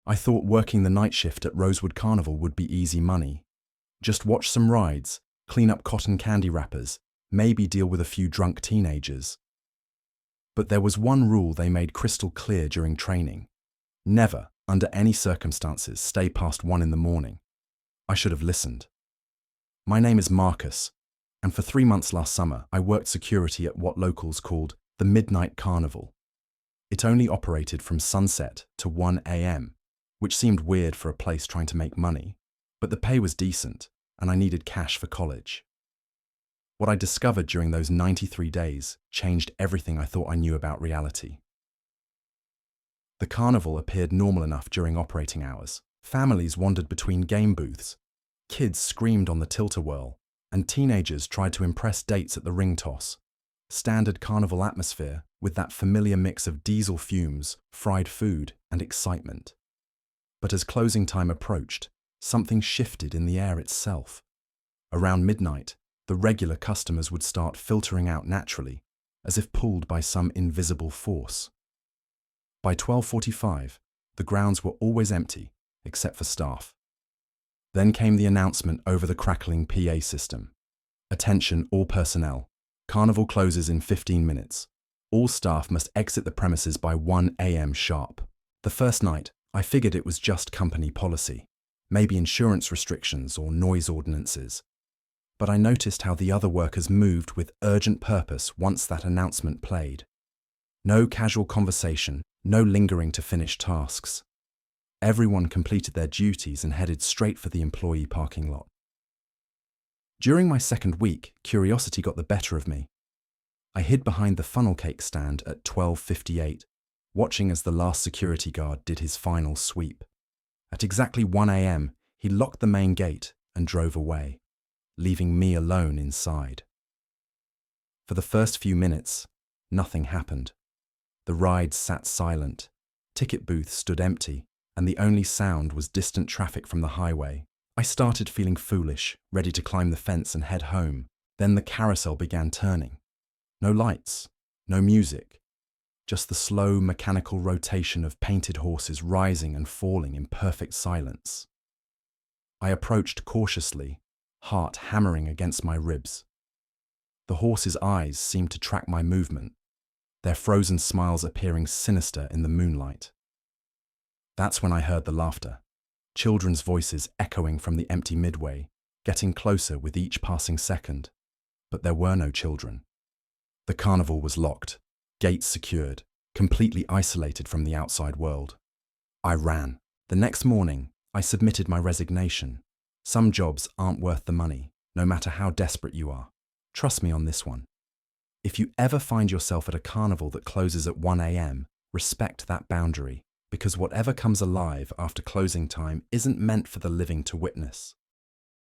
I thought working the night shift at Rosewood Carnival would be easy money. Just watch some rides, clean up cotton candy wrappers, maybe deal with a few drunk teenagers. But there was one rule they made crystal clear during training. Never, under any circumstances, stay past 1 in the morning. I should have listened. My name is Marcus, and for 3 months last summer, I worked security at what locals called the Midnight Carnival. It only operated from sunset to 1 a.m., which seemed weird for a place trying to make money, but the pay was decent, and I needed cash for college. What I discovered during those 93 days changed everything I thought I knew about reality. The carnival appeared normal enough during operating hours. Families wandered between game booths, kids screamed on the tilt-a-whirl, and teenagers tried to impress dates at the ring toss. Standard carnival atmosphere with that familiar mix of diesel fumes, fried food, and excitement. But as closing time approached, something shifted in the air itself. Around midnight, the regular customers would start filtering out naturally, as if pulled by some invisible force. By 12:45, the grounds were always empty, except for staff. Then came the announcement over the crackling PA system. Attention all personnel. Carnival closes in 15 minutes. All staff must exit the premises by 1 a.m. sharp. The first night, I figured it was just company policy, maybe insurance restrictions or noise ordinances. But I noticed how the other workers moved with urgent purpose once that announcement played. No casual conversation, no lingering to finish tasks. Everyone completed their duties and headed straight for the employee parking lot. During my second week, curiosity got the better of me. I hid behind the funnel cake stand at 12:58, watching as the last security guard did his final sweep. At exactly 1 a.m., he locked the main gate and drove away, leaving me alone inside. For the first few minutes, nothing happened. The rides sat silent, ticket booths stood empty, and the only sound was distant traffic from the highway. I started feeling foolish, ready to climb the fence and head home. Then the carousel began turning. No lights, no music, just the slow mechanical rotation of painted horses rising and falling in perfect silence. I approached cautiously, heart hammering against my ribs. The horses' eyes seemed to track my movement, their frozen smiles appearing sinister in the moonlight. That's when I heard the laughter, children's voices echoing from the empty midway, getting closer with each passing second. But there were no children. The carnival was locked, gates secured, completely isolated from the outside world. I ran. The next morning, I submitted my resignation. Some jobs aren't worth the money, no matter how desperate you are. Trust me on this one. If you ever find yourself at a carnival that closes at 1 a.m., respect that boundary, because whatever comes alive after closing time isn't meant for the living to witness.